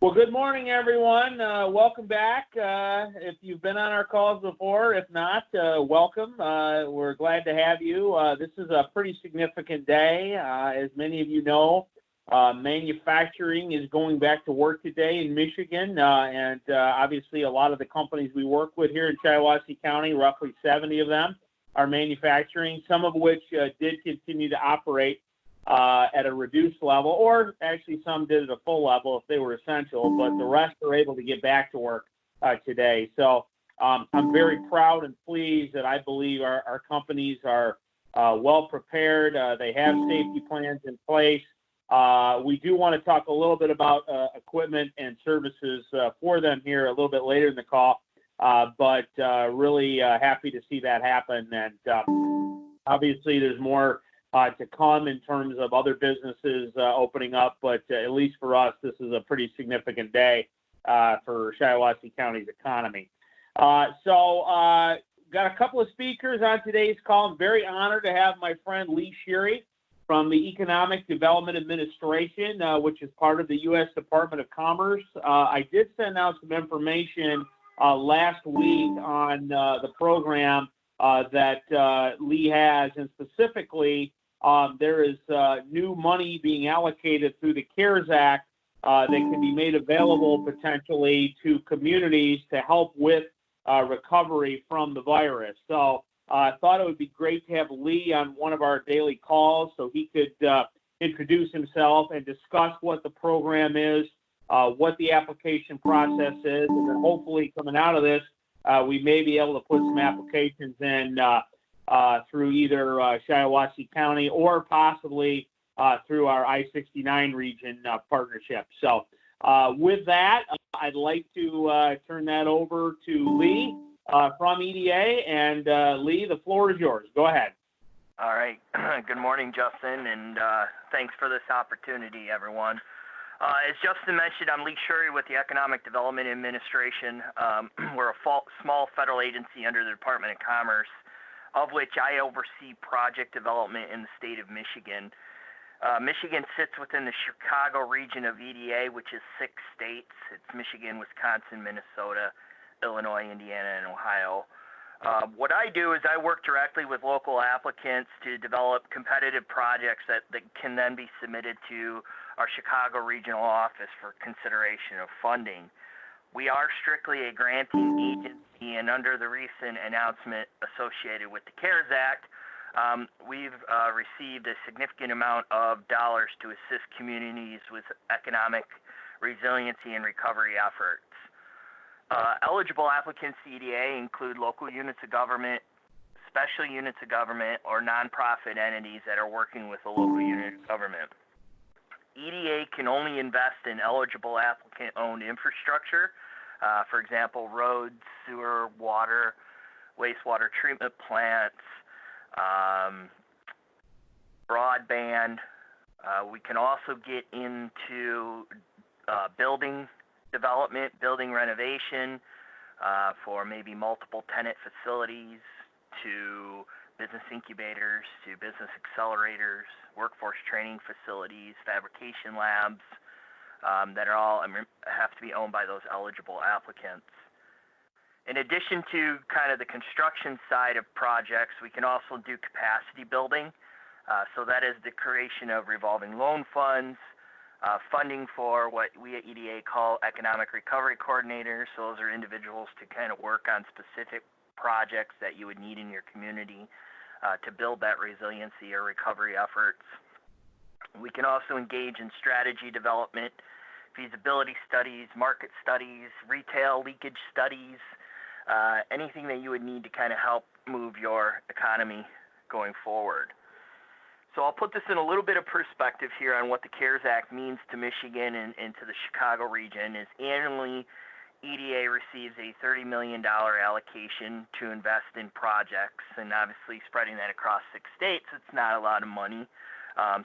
Well, good morning, everyone. Welcome back. If you've been on our calls before, if not, welcome. We're glad to have you. This is a pretty significant day. As many of you know, manufacturing is going back to work today in Michigan, and obviously a lot of the companies we work with here in Shiawassee County, roughly 70 of them, are manufacturing, some of which did continue to operate at a reduced level, or actually some did at a full level if they were essential, but the rest are able to get back to work today. So I'm very proud and pleased that I believe our companies are well prepared. They have safety plans in place. We do want to talk a little bit about equipment and services for them here a little bit later in the call, but really happy to see that happen. And obviously there's more to come in terms of other businesses opening up, but at least for us, this is a pretty significant day for Shiawassee County's economy. So got a couple of speakers on today's call. I'm very honored to have my friend Lee Sherry from the Economic Development Administration, which is part of the U.S. Department of Commerce. I did send out some information last week on the program that Lee has, and specifically there is new money being allocated through the CARES Act that can be made available potentially to communities to help with recovery from the virus. So I thought it would be great to have Lee on one of our daily calls so he could introduce himself and discuss what the program is, what the application process is, and then hopefully coming out of this, we may be able to put some applications in through either Shiawassee County or possibly through our I-69 region partnership. So with that, I'd like to turn that over to Lee from EDA. And Lee, the floor is yours. Go ahead. All right. Good morning, Justin, and thanks for this opportunity, everyone. As Justin mentioned, I'm Lee Sherry with the Economic Development Administration. We're a small federal agency under the Department of Commerce, of which I oversee project development in the state of Michigan. Michigan sits within the Chicago region of EDA, which is 6 states. It's Michigan, Wisconsin, Minnesota, Illinois, Indiana, and Ohio. What I do is I work directly with local applicants to develop competitive projects that can then be submitted to our Chicago regional office for consideration of funding. We are strictly a granting agency, and under the recent announcement associated with the CARES Act, we've received a significant amount of dollars to assist communities with economic resiliency and recovery efforts. Eligible applicants to EDA include local units of government, special units of government, or nonprofit entities that are working with a local unit of government. EDA can only invest in eligible applicant-owned infrastructure, for example, roads, sewer, water, wastewater treatment plants, broadband. We can also get into building development, building renovation for maybe multiple tenant facilities, to business incubators, to business accelerators, workforce training facilities, fabrication labs that are all have to be owned by those eligible applicants. In addition to kind of the construction side of projects, we can also do capacity building. So that is the creation of revolving loan funds, funding for what we at EDA call economic recovery coordinators. So those are individuals to kind of work on specific projects that you would need in your community to build that resiliency or recovery efforts. We can also engage in strategy development, feasibility studies, market studies, retail leakage studies, anything that you would need to kind of help move your economy going forward. So I'll put this in a little bit of perspective here on what the CARES Act means to Michigan and to the Chicago region. Is annually EDA receives a $30 million allocation to invest in projects, and obviously spreading that across 6 states, it's not a lot of money.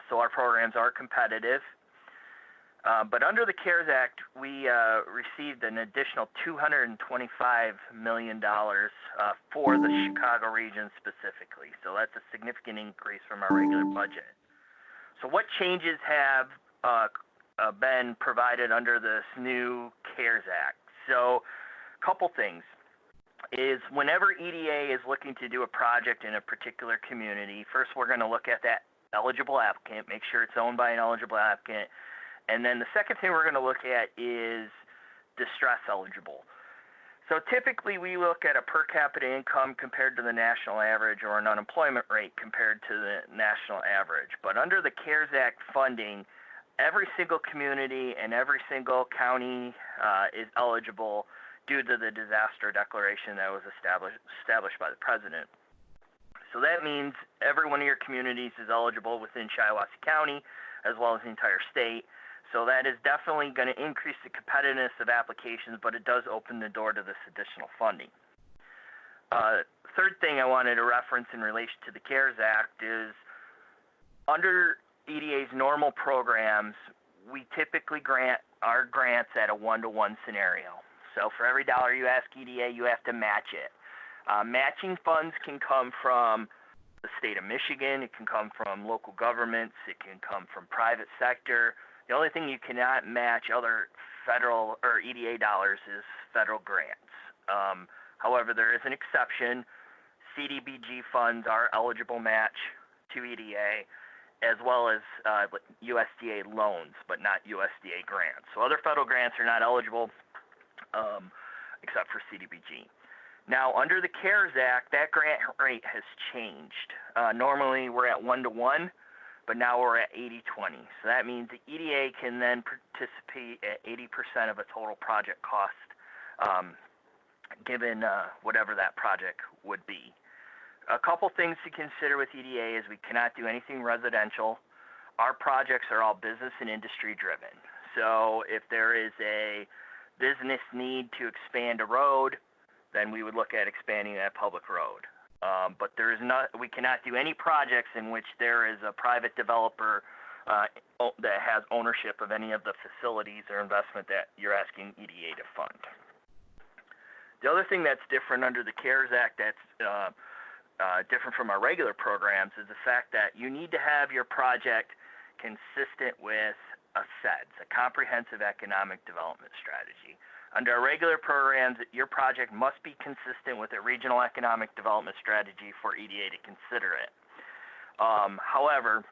So our programs are competitive. But under the CARES Act, we received an additional $225 million for the Chicago region specifically. So that's a significant increase from our regular budget. So what changes have been provided under this new CARES Act. So a couple things is whenever EDA is looking to do a project in a particular community, first we're going to look at that eligible applicant, make sure it's owned by an eligible applicant. And then the second thing we're going to look at is distress eligible. So typically we look at a per capita income compared to the national average or an unemployment rate compared to the national average. But under the CARES Act funding, every single community and every single county is eligible due to the disaster declaration that was established by the president. So that means every one of your communities is eligible within Shiawassee County as well as the entire state. So that is definitely going to increase the competitiveness of applications, but it does open the door to this additional funding. Third thing I wanted to reference in relation to the CARES Act is under EDA's normal programs, we typically grant our grants at a 1-to-1 scenario. So for every dollar you ask EDA, you have to match it. Matching funds can come from the state of Michigan, it can come from local governments, it can come from private sector. The only thing you cannot match other federal or EDA dollars is federal grants. However, there is an exception. CDBG funds are eligible match to EDA, as well as USDA loans, but not USDA grants. So other federal grants are not eligible except for CDBG. Now, under the CARES Act, that grant rate has changed. Normally, we're at 1-to-1, but now we're at 80-20. So that means the EDA can then participate at 80% of a total project cost, given whatever that project would be. A couple things to consider with EDA is we cannot do anything residential. Our projects are all business and industry driven. So if there is a business need to expand a road, then we would look at expanding that public road. But we cannot do any projects in which there is a private developer that has ownership of any of the facilities or investment that you're asking EDA to fund. The other thing that's different under the CARES Act that's different from our regular programs is the fact that you need to have your project consistent with a SEDS, a Comprehensive Economic Development Strategy. Under our regular programs, your project must be consistent with a regional economic development strategy for EDA to consider it. However,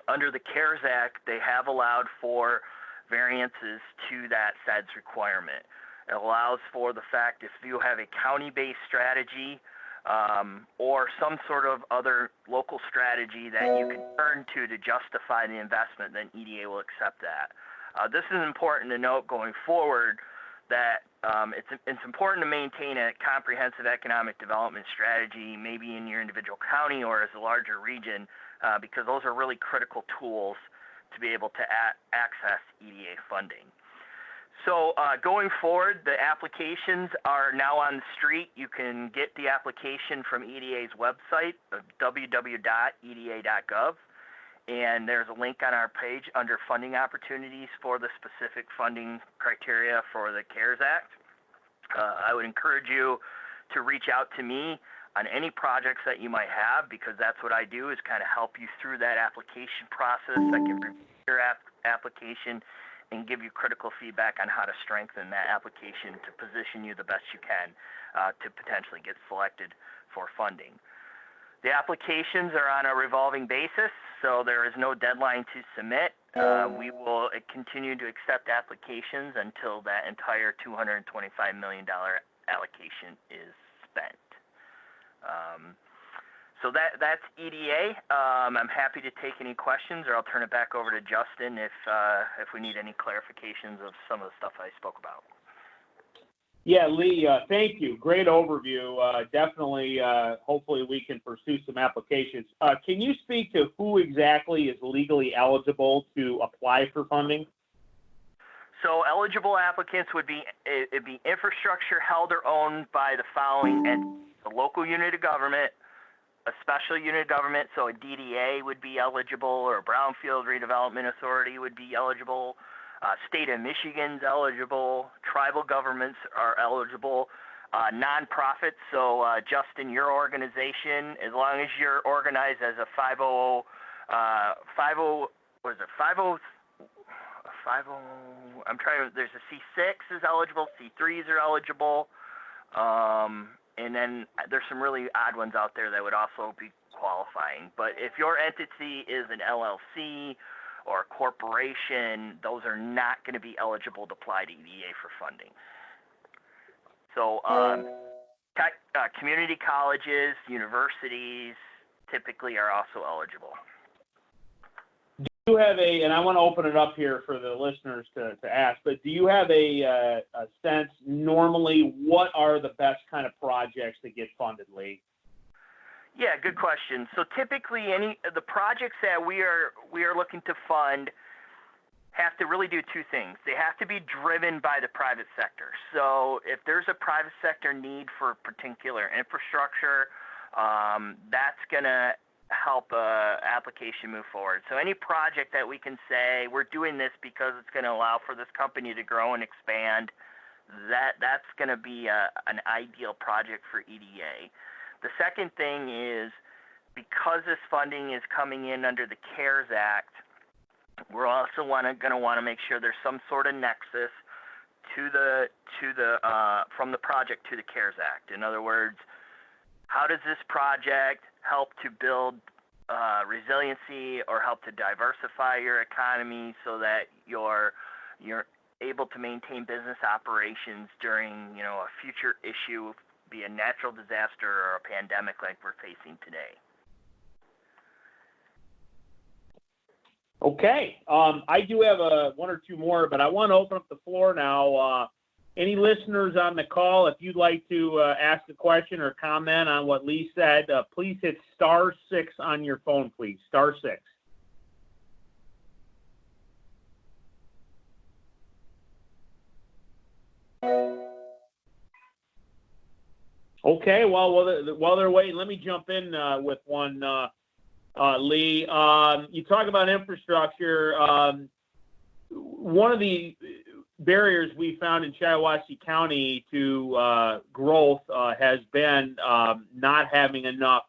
under the CARES Act, they have allowed for variances to that SEDS requirement. It allows for the fact if you have a county-based strategy or some sort of other local strategy that you can turn to justify the investment, then EDA will accept that. This is important to note going forward that it's important to maintain a comprehensive economic development strategy, maybe in your individual county or as a larger region, because those are really critical tools to be able to access EDA funding. So going forward, the applications are now on the street. You can get the application from EDA's website, www.eda.gov. And there's a link on our page under funding opportunities for the specific funding criteria for the CARES Act. I would encourage you to reach out to me on any projects that you might have, because that's what I do, is kind of help you through that application process. I can review your application and give you critical feedback on how to strengthen that application to position you the best you can to potentially get selected for funding. The applications are on a revolving basis, so there is no deadline to submit. We will continue to accept applications until that entire $225 million allocation is spent. So that's EDA. I'm happy to take any questions, or I'll turn it back over to Justin if we need any clarifications of some of the stuff I spoke about. Yeah, Lee, thank you. Great overview. Definitely, hopefully we can pursue some applications. Can you speak to who exactly is legally eligible to apply for funding? So eligible applicants would be infrastructure held or owned by the following entities: a local unit of government, a special unit of government, so a DDA would be eligible, or a Brownfield Redevelopment Authority would be eligible. State of Michigan's eligible. Tribal governments are eligible. Nonprofits, so Justin, your organization, as long as you're organized as a 501c3 I'm trying to, there's a C6 is eligible, C3s are eligible, and then there's some really odd ones out there that would also be qualifying. But if your entity is an LLC or a corporation, those are not going to be eligible to apply to EDA for funding. So community colleges, universities typically are also eligible. Do you have and I want to open it up here for the listeners to ask, but do you have a sense normally what are the best kind of projects that get funded, Lee? Yeah, good question. So typically the projects that we are looking to fund have to really do two things. They have to be driven by the private sector. So if there's a private sector need for particular infrastructure, that's going to help application move forward. So any project that we can say we're doing this because it's going to allow for this company to grow and expand, that's going to be an ideal project for EDA. The second thing is because this funding is coming in under the CARES Act, we're also going to want to make sure there's some sort of nexus to the from the project to the CARES Act. In other words, how does this project help to build resiliency or help to diversify your economy so that you're able to maintain business operations during a future issue, be a natural disaster or a pandemic like we're facing today? Okay. I do have one or two more, but I want to open up the floor now. Any listeners on the call, if you'd like to ask a question or comment on what Lee said, please hit *6 on your phone, please. *6. Okay. Well, while they're waiting, let me jump in with one, Lee. You talk about infrastructure. One of the barriers we found in Shiawassee County to growth has been not having enough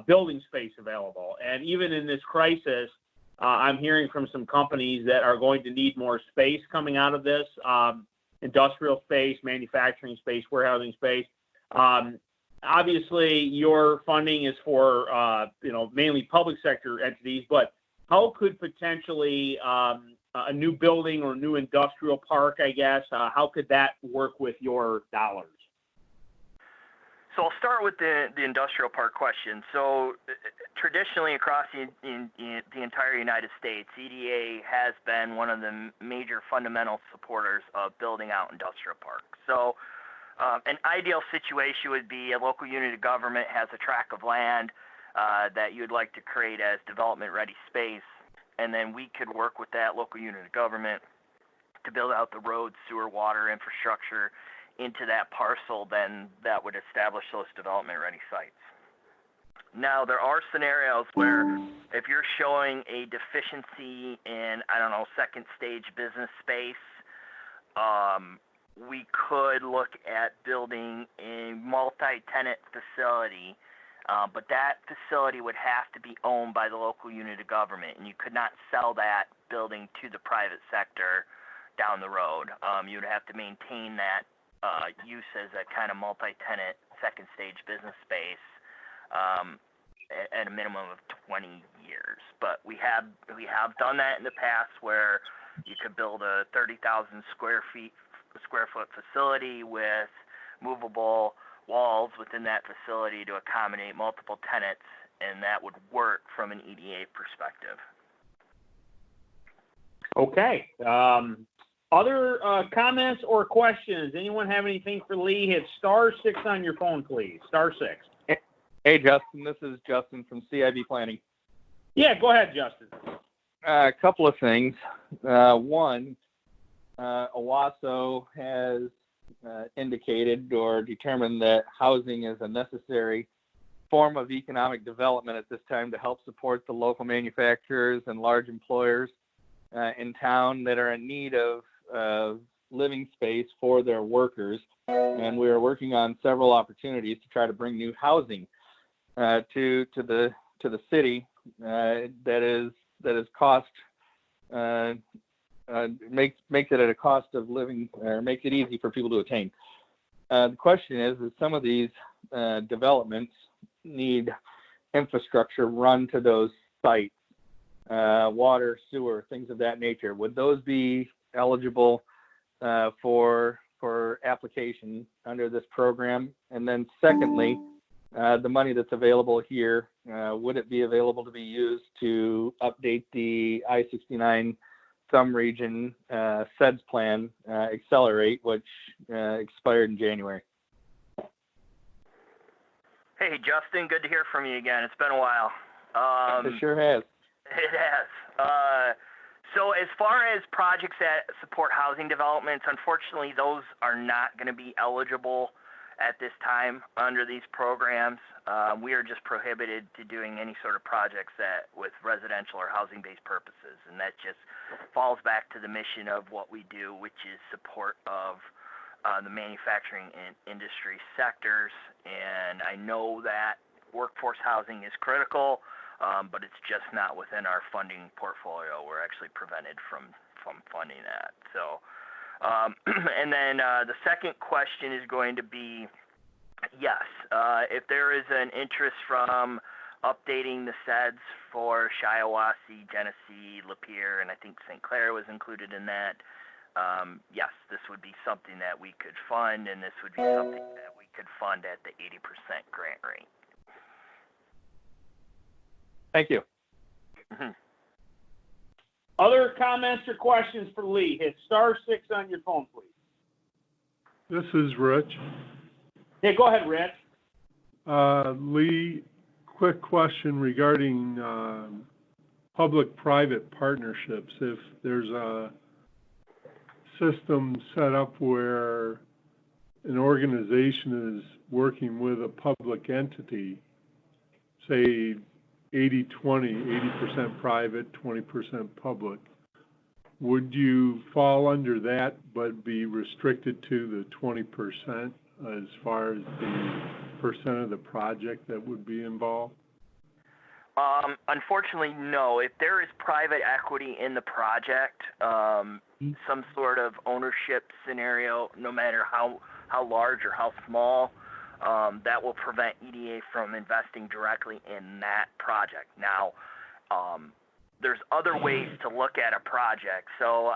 building space available. And even in this crisis, I'm hearing from some companies that are going to need more space coming out of this, industrial space, manufacturing space, warehousing space. Obviously, your funding is for mainly public sector entities, but how could potentially a new building or new industrial park, I guess, how could that work with your dollars? So I'll start with the industrial park question. So traditionally across the entire United States, EDA has been one of the major fundamental supporters of building out industrial parks. So an ideal situation would be a local unit of government has a tract of land that you'd like to create as development-ready space, and then we could work with that local unit of government to build out the roads, sewer, water infrastructure into that parcel. Then that would establish those development-ready sites. Now, there are scenarios where if you're showing a deficiency in, second stage business space, we could look at building a multi-tenant facility, but that facility would have to be owned by the local unit of government, and you could not sell that building to the private sector down the road. You would have to maintain that use as a kind of multi-tenant second stage business space at a minimum of 20 years. But we have done that in the past where you could build a 30,000 square foot facility with movable walls within that facility to accommodate multiple tenants, and that would work from an EDA perspective. Okay. Other comments or questions? Anyone have anything for Lee? Hit *6 on your phone, please. *6. Hey, Justin. This is Justin from CIB Planning. Yeah, go ahead, Justin. A couple of things. One, OWASO has indicated or determined that housing is a necessary form of economic development at this time to help support the local manufacturers and large employers in town that are in need of living space for their workers. And we are working on several opportunities to try to bring new housing to the city that is cost makes it at a cost of living, or makes it easy for people to attain. The question is some of these developments need infrastructure run to those sites, water, sewer, things of that nature. Would those be eligible for application under this program? And then secondly, the money that's available here, would it be available to be used to update the I-69 Thumb Region SEDS plan, Accelerate, which expired in January? Hey, Justin, good to hear from you again. It's been a while. It sure has. It has. So as far as projects that support housing developments, unfortunately, those are not going to be eligible at this time under these programs. We are just prohibited to doing any sort of projects that with residential or housing-based purposes, and that just falls back to the mission of what we do, which is support of the manufacturing and industry sectors. And I know that workforce housing is critical, but it's just not within our funding portfolio. We're actually prevented from funding that. So, and then the second question is going to be, yes, if there is an interest from updating the SEDS for Shiawassee, Genesee, Lapeer, and I think St. Clair was included in that, yes, this would be something that we could fund, and this would be something that we could fund at the 80% grant rate. Thank you. Mm-hmm. Other comments or questions for Lee? Hit *6 on your phone, please. This is Rich. Yeah, go ahead, Rich. Lee, quick question regarding public-private partnerships. If there's a system set up where an organization is working with a public entity, say 80-20, 80% private, 20% public, would you fall under that but be restricted to the 20% as far as the percent of the project that would be involved? Unfortunately, no. If there is private equity in the project, some sort of ownership scenario, no matter how large or how small, that will prevent EDA from investing directly in that project. Now, there's other ways to look at a project. So,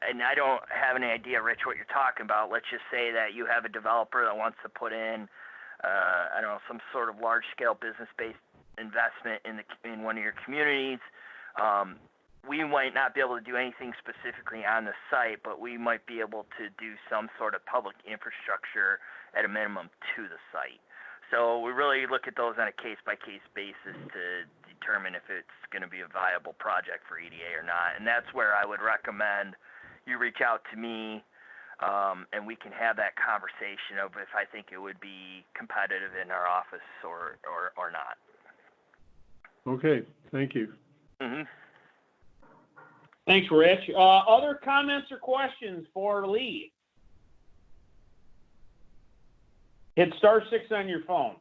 I don't have any idea, Rich, what you're talking about. Let's just say that you have a developer that wants to put in, I don't know, some sort of large-scale business-based investment in one of your communities. We might not be able to do anything specifically on the site, but we might be able to do some sort of public infrastructure at a minimum to the site. So we really look at those on a case-by-case basis to determine if it's going to be a viable project for EDA or not. And that's where I would recommend you reach out to me, and we can have that conversation of if I think it would be competitive in our office or not. Okay, thank you. Mm-hmm. Thanks, Rich. Other comments or questions for Lee? Hit *6 on your phone.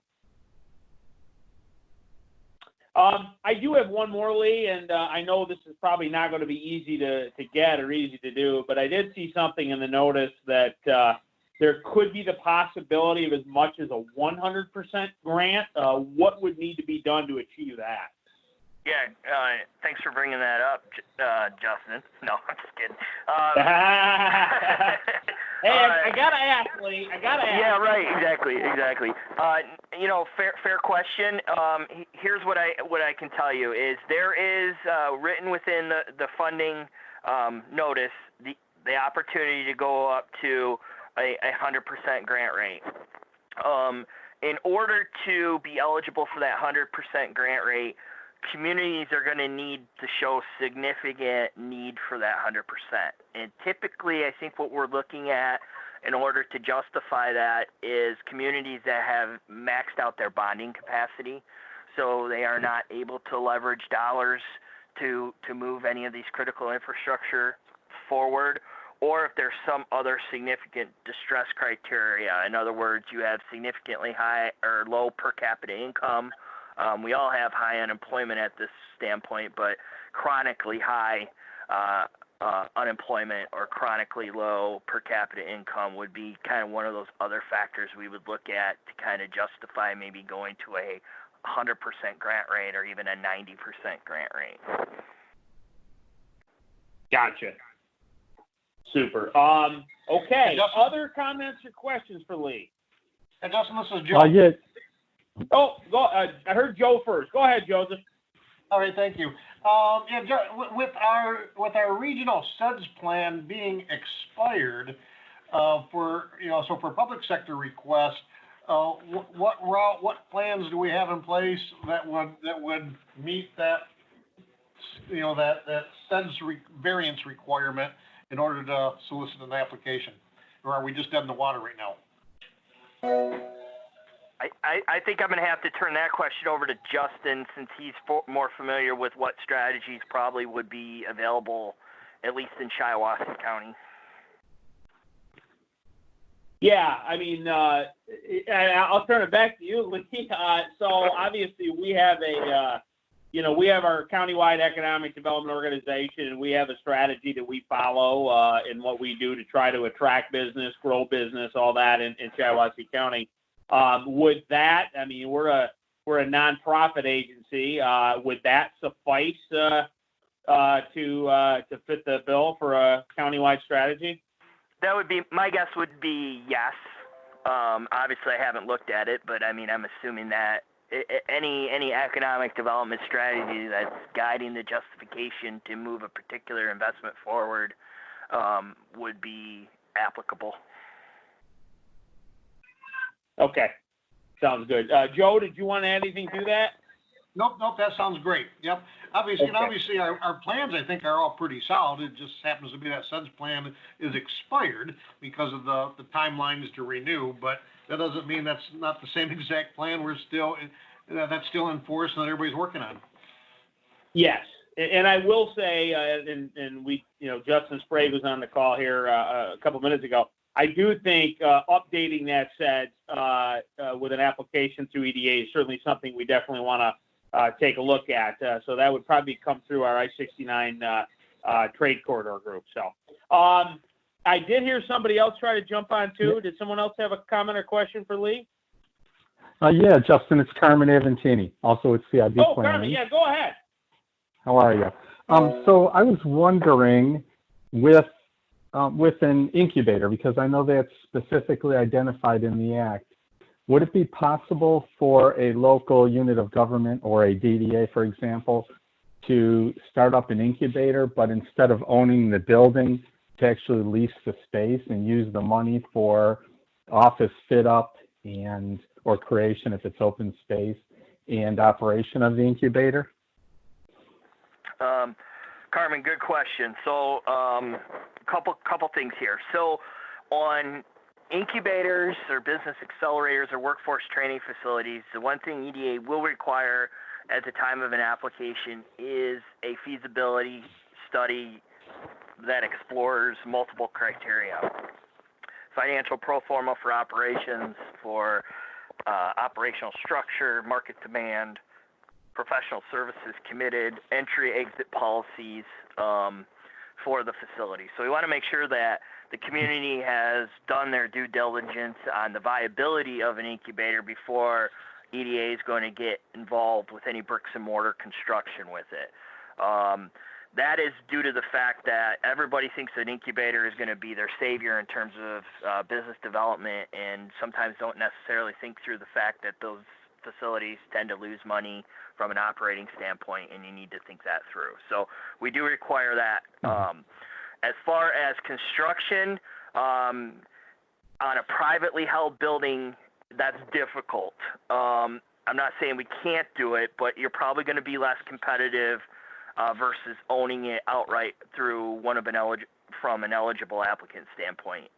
I do have one more, Lee, and I know this is probably not going to be easy to get or easy to do, but I did see something in the notice that there could be the possibility of as much as a 100% grant. What would need to be done to achieve that? Yeah, thanks for bringing that up, Justin. No, I'm just kidding. Hey, I gotta ask, Lee. I gotta ask. Yeah, right. Exactly. Fair question. Here's what I can tell you is there is written within the funding notice the opportunity to go up to a 100% grant rate. In order to be eligible for that 100% grant rate, communities are going to need to show significant need for that 100%. And typically, I think what we're looking at in order to justify that is communities that have maxed out their bonding capacity, so they are not able to leverage dollars to move any of these critical infrastructure forward, or if there's some other significant distress criteria. In other words, you have significantly high or low per capita income. We all have high unemployment at this standpoint, but chronically high unemployment or chronically low per capita income would be kind of one of those other factors we would look at to kind of justify maybe going to a 100% grant rate or even a 90% grant rate. Gotcha. Super. Okay. Other comments or questions for Lee? Hey, Justin, this is Joe. Yeah. Oh, go. I heard Joe first. Go ahead, Joseph. All right, thank you. With our regional SEDS plan being expired, for public sector requests, what plans do we have in place that would meet that SEDS variance requirement in order to solicit an application, or are we just dead in the water right now? I think I'm going to have to turn that question over to Justin, since he's more familiar with what strategies probably would be available, at least in Shiawassee County. Yeah, I mean, I'll turn it back to you, Lee. So obviously we have we have our countywide economic development organization, and we have a strategy that we follow in what we do to try to attract business, grow business, all that in Shiawassee County. Would that, I mean, we're a nonprofit agency. Would that suffice to fit the bill for a countywide strategy? That would be, my guess would be yes. Obviously, I haven't looked at it, but I mean, I'm assuming that any economic development strategy that's guiding the justification to move a particular investment forward would be applicable. Okay, sounds good. Joe, did you want to add anything to that? Nope, that sounds great. Yep. Obviously, Okay. And obviously our plans, I think, are all pretty solid. It just happens to be that SEDS plan is expired because of the timelines to renew, but that doesn't mean that's not the same exact plan. That's still in force and that everybody's working on. Yes, and I will say, and we, Justin Sprague was on the call here a couple minutes ago. I do think updating that SEDS with an application through EDA is certainly something we definitely want to take a look at. So that would probably come through our I-69 trade corridor group. So I did hear somebody else try to jump on too. Yeah. Did someone else have a comment or question for Lee? Yeah, Justin, it's Carmen Aventini, also at CIB Planning. Oh, Carmen, yeah, go ahead. How are you? So I was wondering with an incubator, because I know that's specifically identified in the Act, would it be possible for a local unit of government or a DDA, for example, to start up an incubator, but instead of owning the building, to actually lease the space and use the money for office fit up or creation if it's open space and operation of the incubator? Carmen, good question. So couple things here. So on incubators or business accelerators or workforce training facilities, the one thing EDA will require at the time of an application is a feasibility study that explores multiple criteria. Financial pro forma for operations, for operational structure, market demand, professional services committed, entry-exit policies for the facility. So we want to make sure that the community has done their due diligence on the viability of an incubator before EDA is going to get involved with any bricks and mortar construction with it. That is due to the fact that everybody thinks an incubator is going to be their savior in terms of business development, and sometimes don't necessarily think through the fact that those facilities tend to lose money from an operating standpoint, and you need to think that through. So we do require that. As far as construction, on a privately held building, that's difficult. I'm not saying we can't do it, but you're probably going to be less competitive versus owning it outright through from an eligible applicant standpoint.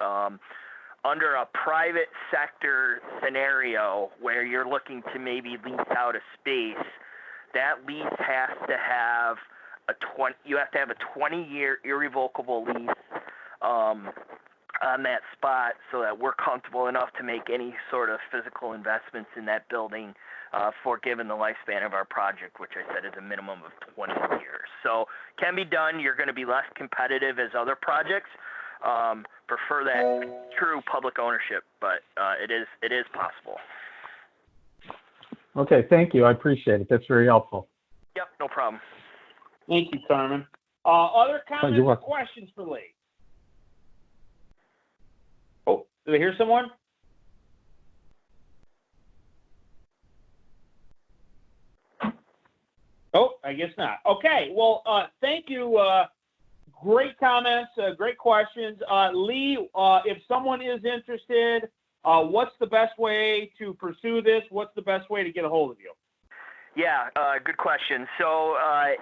Under a private sector scenario where you're looking to maybe lease out a space, that lease has to have you have to have a 20-year irrevocable lease on that spot so that we're comfortable enough to make any sort of physical investments in that building for given the lifespan of our project, which I said is a minimum of 20 years. So can be done. You're going to be less competitive as other projects. Prefer that true public ownership, but it is possible. Okay, thank you. I appreciate it. That's very helpful. Yep, no problem. Thank you, Carmen. Other comments you're or welcome. questions for Lee? Oh, did I hear someone? Oh, I guess not. Okay, well, thank you. Great comments, great questions. Lee, if someone is interested, what's the best way to pursue this? What's the best way to get a hold of you? Yeah, good question. So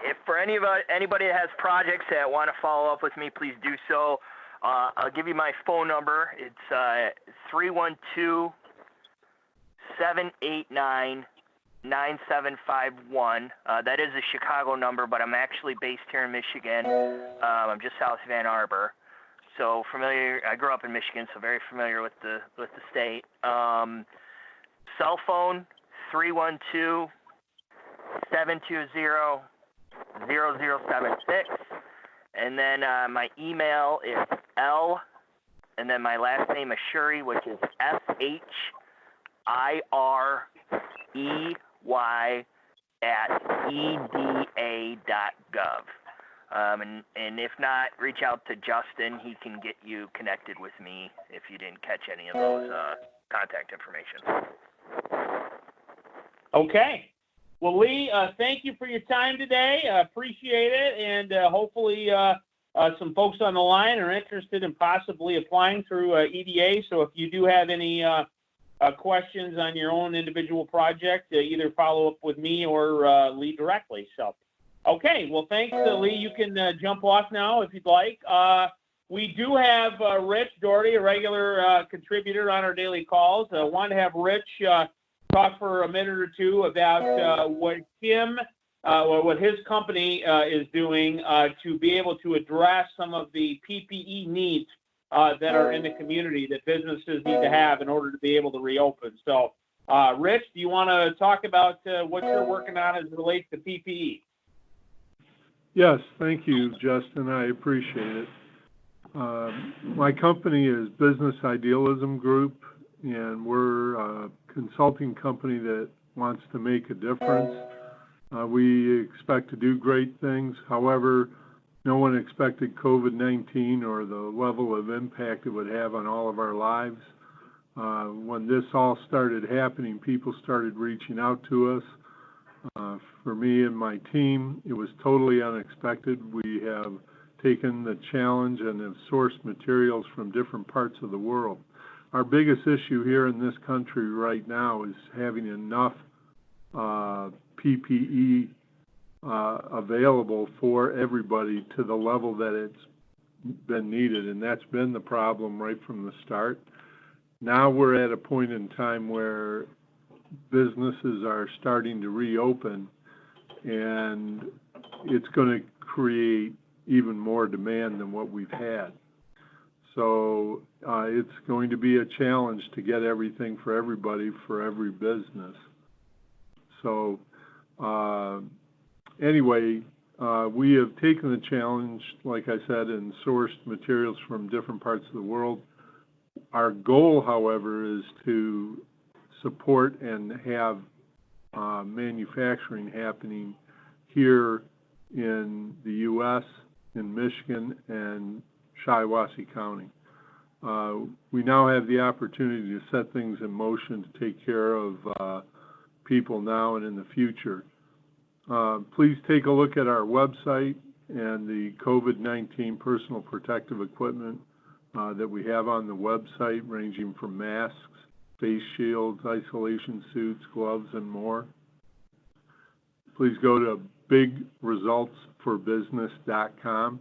if for anybody that has projects that want to follow up with me, please do so. I'll give you my phone number. It's 312-789-9751. That is a Chicago number, but I'm actually based here in Michigan. I'm just south of Ann Arbor. So familiar. I grew up in Michigan, so very familiar with the state. Cell phone 312-720-0076, and then my email is L, and then my last name Ashuri, which is SHIREY@eda.gov. And if not, reach out to Justin. He can get you connected with me if you didn't catch any of those contact information. Okay. Well, Lee, thank you for your time today. Appreciate it. And hopefully some folks on the line are interested in possibly applying through EDA. So if you do have any questions on your own individual project, either follow up with me or Lee directly. So, okay. Well, thanks, Lee. You can jump off now if you'd like. We do have Rich Dougherty, a regular contributor on our daily calls. I want to have Rich talk for a minute or two about what his company is doing to be able to address some of the PPE needs that are in the community that businesses need to have in order to be able to reopen. So, Rich, do you want to talk about what you're working on as it relates to PPE? Yes, thank you, Justin. I appreciate it. My company is Business Idealism Group, and we're a consulting company that wants to make a difference. We expect to do great things. However, no one expected COVID-19 or the level of impact it would have on all of our lives. When this all started happening, people started reaching out to us. For me and my team, it was totally unexpected. We have taken the challenge and have sourced materials from different parts of the world. Our biggest issue here in this country right now is having enough PPE available for everybody to the level that it's been needed, and that's been the problem right from the start. Now we're at a point in time where businesses are starting to reopen, and it's going to create even more demand than what we've had. So it's going to be a challenge to get everything for everybody, for every business. So anyway, we have taken the challenge, like I said, and sourced materials from different parts of the world. Our goal, however, is to support and have manufacturing happening here in the U.S., in Michigan, and Shiawassee County. We now have the opportunity to set things in motion to take care of people now and in the future. Please take a look at our website and the COVID-19 personal protective equipment that we have on the website, ranging from masks, face shields, isolation suits, gloves, and more. Please go to bigresultsforbusiness.com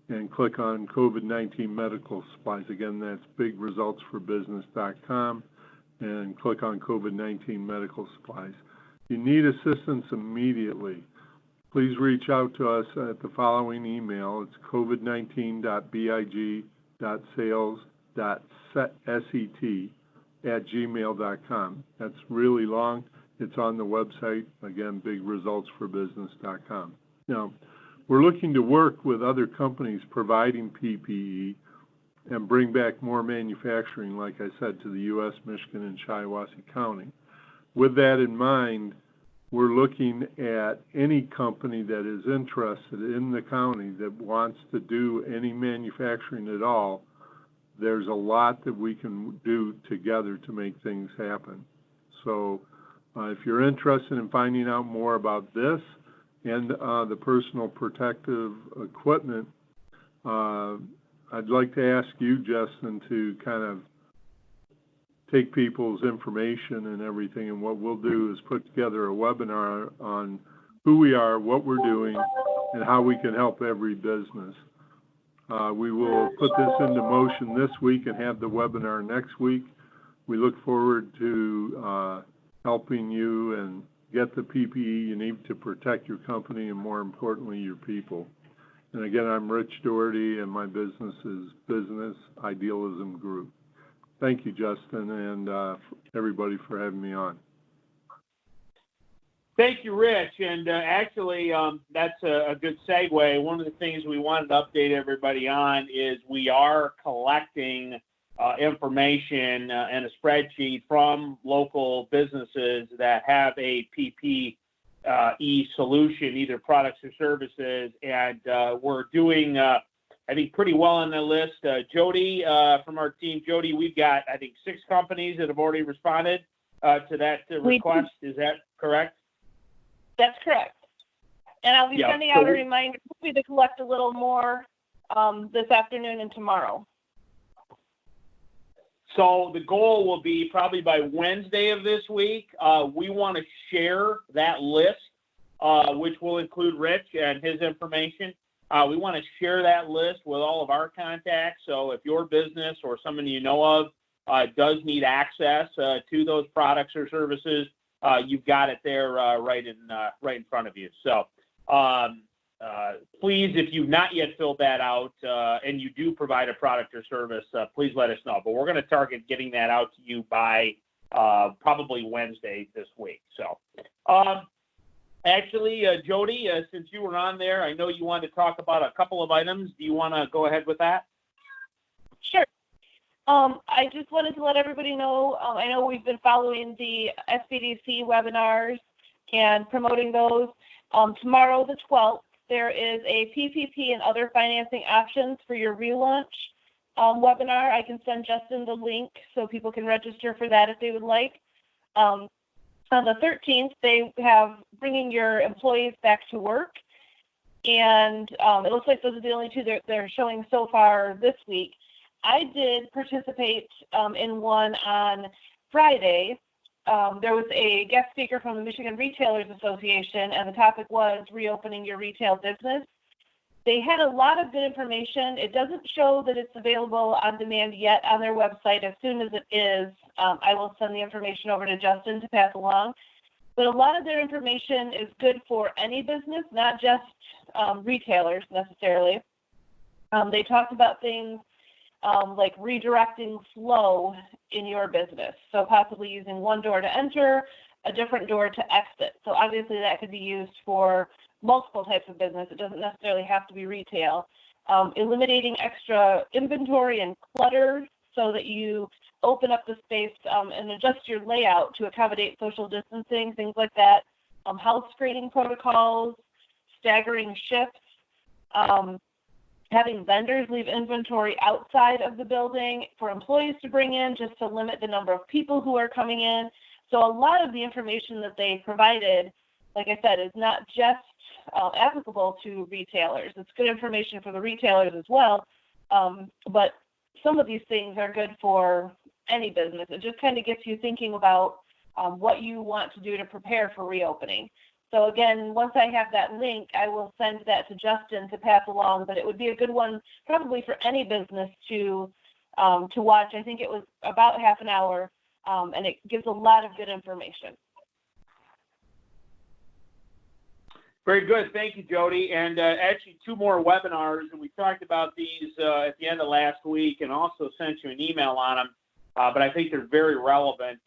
and click on COVID-19 medical supplies. Again, that's bigresultsforbusiness.com and click on COVID-19 medical supplies. If you need assistance immediately, please reach out to us at the following email. It's covid19.big.sales.set@gmail.com. That's really long. It's on the website, again, bigresultsforbusiness.com. Now, we're looking to work with other companies providing PPE and bring back more manufacturing, like I said, to the U.S., Michigan, and Shiawassee County. With that in mind, we're looking at any company that is interested in the county that wants to do any manufacturing at all. There's a lot that we can do together to make things happen. So if you're interested in finding out more about this and the personal protective equipment, I'd like to ask you, Justin, to kind of take people's information and everything, and what we'll do is put together a webinar on who we are, what we're doing, and how we can help every business. We will put this into motion this week and have the webinar next week. We look forward to helping you and get the PPE you need to protect your company and, more importantly, your people. And again, I'm Rich Dougherty, and my business is Business Idealism Group. Thank you, Justin, and everybody for having me on. Thank you, Rich. And actually, that's a good segue. One of the things we wanted to update everybody on is we are collecting information and a spreadsheet from local businesses that have a PPE solution, either products or services, and we're doing I think pretty well on the list. Jody from our team, Jody, we've got, I think, 6 companies that have already responded to that request. Is that correct? That's correct. And I'll be sending out a reminder to collect a little more this afternoon and tomorrow. So the goal will be probably by Wednesday of this week. We want to share that list, which will include Rich and his information. We want to share that list with all of our contacts. So if your business or someone you know of does need access to those products or services, you've got it there right in front of you. So please, if you've not yet filled that out and you do provide a product or service, please let us know. But we're going to target getting that out to you by probably Wednesday this week. So actually, Jody, since you were on there, I know you wanted to talk about a couple of items. Do you want to go ahead with that? Sure. I just wanted to let everybody know, I know we've been following the SBDC webinars and promoting those. Tomorrow, the 12th, there is a PPP and other financing options for your relaunch webinar. I can send Justin the link so people can register for that if they would like. On the 13th, they have bringing your employees back to work. And it looks like those are the only two they're showing so far this week. I did participate in one on Friday. There was a guest speaker from the Michigan Retailers Association, and the topic was reopening your retail business. They had a lot of good information. It doesn't show that it's available on demand yet on their website. As soon as it is, I will send the information over to Justin to pass along. But a lot of their information is good for any business, not just retailers necessarily. They talked about things like redirecting flow in your business. So possibly using one door to enter, a different door to exit. So obviously that could be used for multiple types of business. It doesn't necessarily have to be retail. Eliminating extra inventory and clutter so that you open up the space and adjust your layout to accommodate social distancing, things like that. House screening protocols, staggering shifts, having vendors leave inventory outside of the building for employees to bring in just to limit the number of people who are coming in. So a lot of the information that they provided, like I said, is not just applicable to retailers. It's good information for the retailers as well, but some of these things are good for any business. It just kind of gets you thinking about what you want to do to prepare for reopening. So again, once I have that link, I will send that to Justin to pass along, but it would be a good one probably for any business to watch. I think it was about half an hour, and it gives a lot of good information. Very good. Thank you, Jody. And actually, 2 more webinars, and we talked about these at the end of last week and also sent you an email on them, but I think they're very relevant.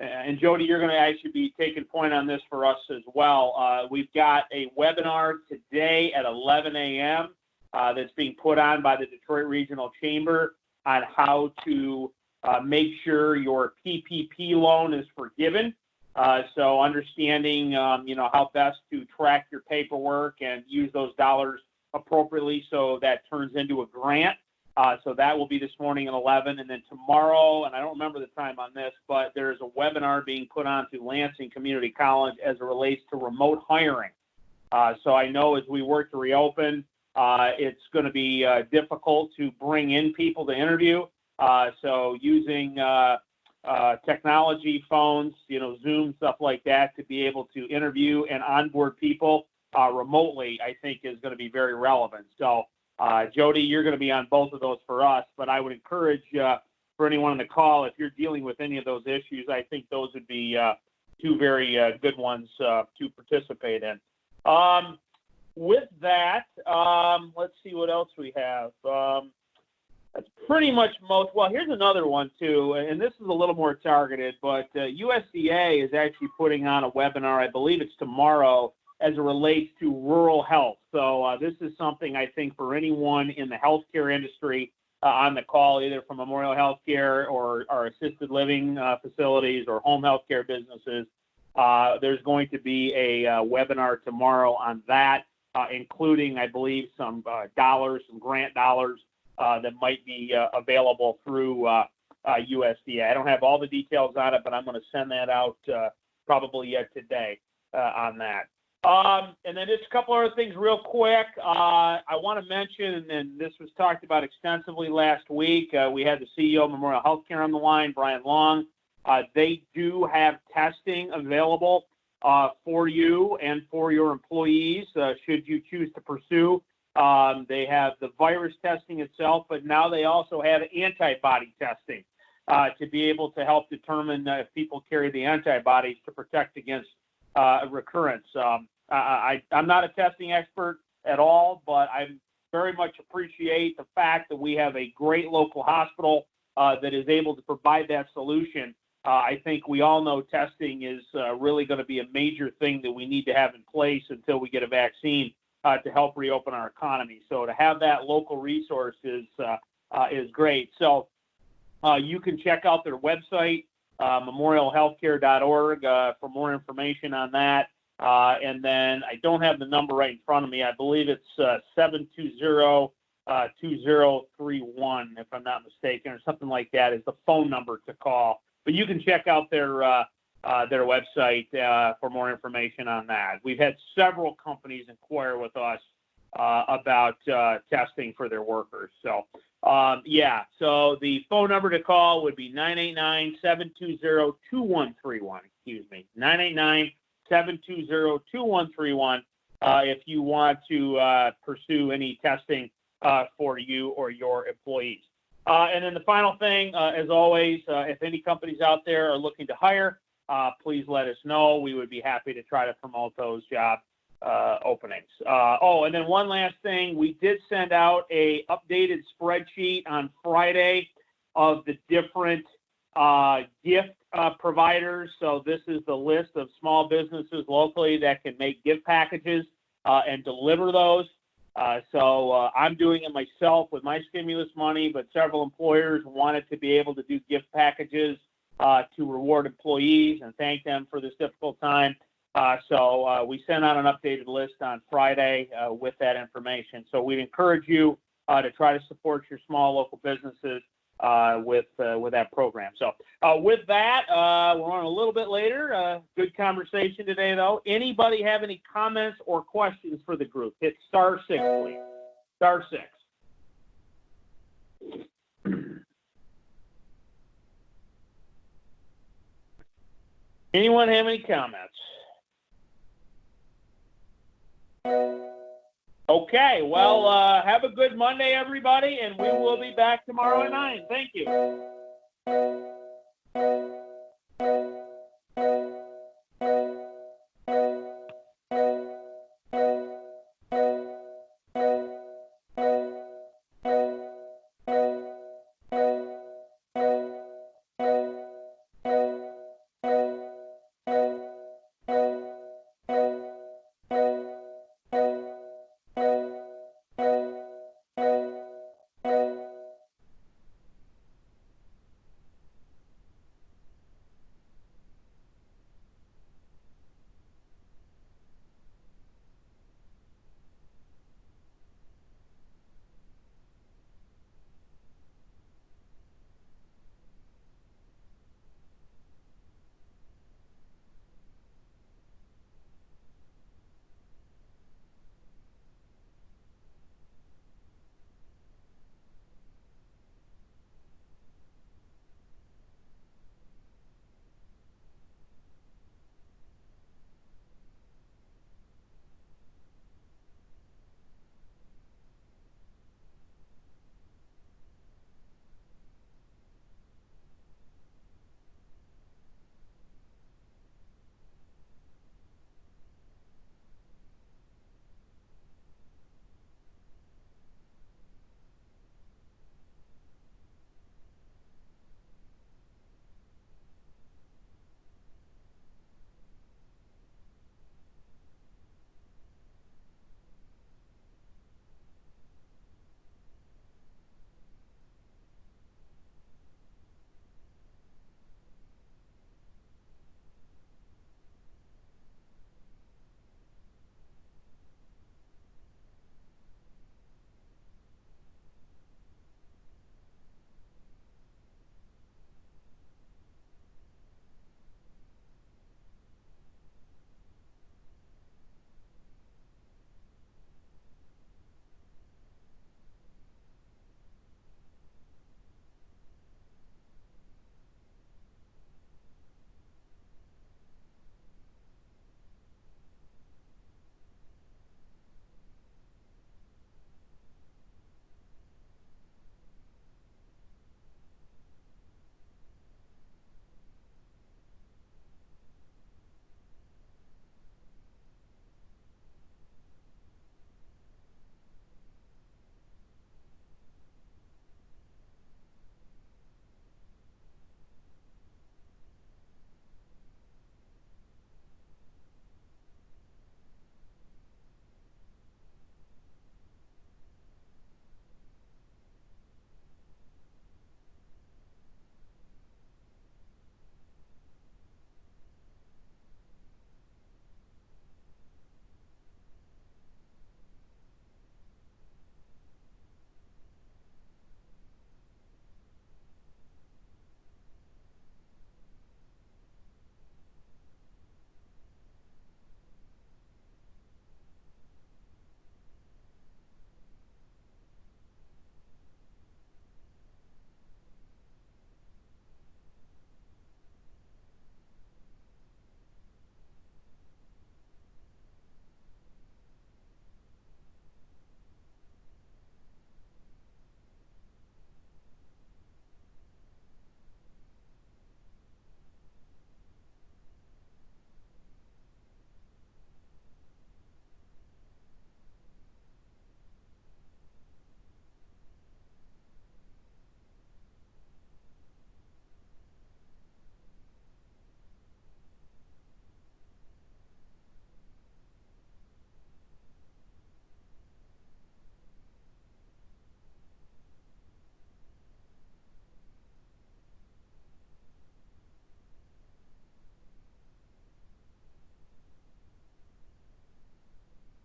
and Jody, you're going to actually be taking point on this for us as well. We've got a webinar today at 11 a.m. That's being put on by the Detroit Regional Chamber on how to make sure your PPP loan is forgiven. So understanding, how best to track your paperwork and use those dollars appropriately so that turns into a grant. So that will be this morning at 11. And then tomorrow, and I don't remember the time on this, but there's a webinar being put on to Lansing Community College as it relates to remote hiring. So I know as we work to reopen, it's going to be difficult to bring in people to interview. So using technology, phones, Zoom, stuff like that, to be able to interview and onboard people remotely, I think is going to be very relevant. So, Jody, you're going to be on both of those for us, but I would encourage for anyone on the call, if you're dealing with any of those issues, I think those would be two very good ones to participate in. With that, let's see what else we have. That's pretty much most. Well, here's another one too, and this is a little more targeted, but USDA is actually putting on a webinar, I believe it's tomorrow, as it relates to rural health. So this is something I think for anyone in the healthcare industry on the call, either from Memorial Healthcare or our assisted living facilities or home healthcare businesses. There's going to be a webinar tomorrow on that, including, I believe, some dollars, some grant dollars that might be available through USDA. I don't have all the details on it, but I'm going to send that out probably yet today on that. And then just a couple other things real quick. I want to mention, and this was talked about extensively last week, we had the CEO of Memorial Healthcare on the line, Brian Long. They do have testing available for you and for your employees, should you choose to pursue. They have the virus testing itself, but now they also have antibody testing to be able to help determine if people carry the antibodies to protect against recurrence. I'm not a testing expert at all, but I very much appreciate the fact that we have a great local hospital that is able to provide that solution. I think we all know testing is really going to be a major thing that we need to have in place until we get a vaccine to help reopen our economy. So to have that local resource is great. So you can check out their website, memorialhealthcare.org, for more information on that. And then I don't have the number right in front of me. I believe it's 720-2031, if I'm not mistaken, or something like that is the phone number to call. But you can check out their website for more information on that. We've had several companies inquire with us about testing for their workers. So, so the phone number to call would be 989-720-2131. Excuse me, 989-720-2131 if you want to pursue any testing for you or your employees. And then the final thing, as always, if any companies out there are looking to hire, please let us know. We would be happy to try to promote those job openings. And then one last thing, we did send out a updated spreadsheet on Friday of the different gift providers. So this is the list of small businesses locally that can make gift packages and deliver those. So I'm doing it myself with my stimulus money, but several employers wanted to be able to do gift packages to reward employees and thank them for this difficult time. So we sent out an updated list on Friday with that information. So we'd encourage you to try to support your small local businesses with that program. So with that, we're on a little bit later. Good conversation today, though. Anybody have any comments or questions for the group? Hit *6, please. *6. Anyone have any comments? Okay, well, have a good Monday, everybody, and we will be back tomorrow at 9. Thank you.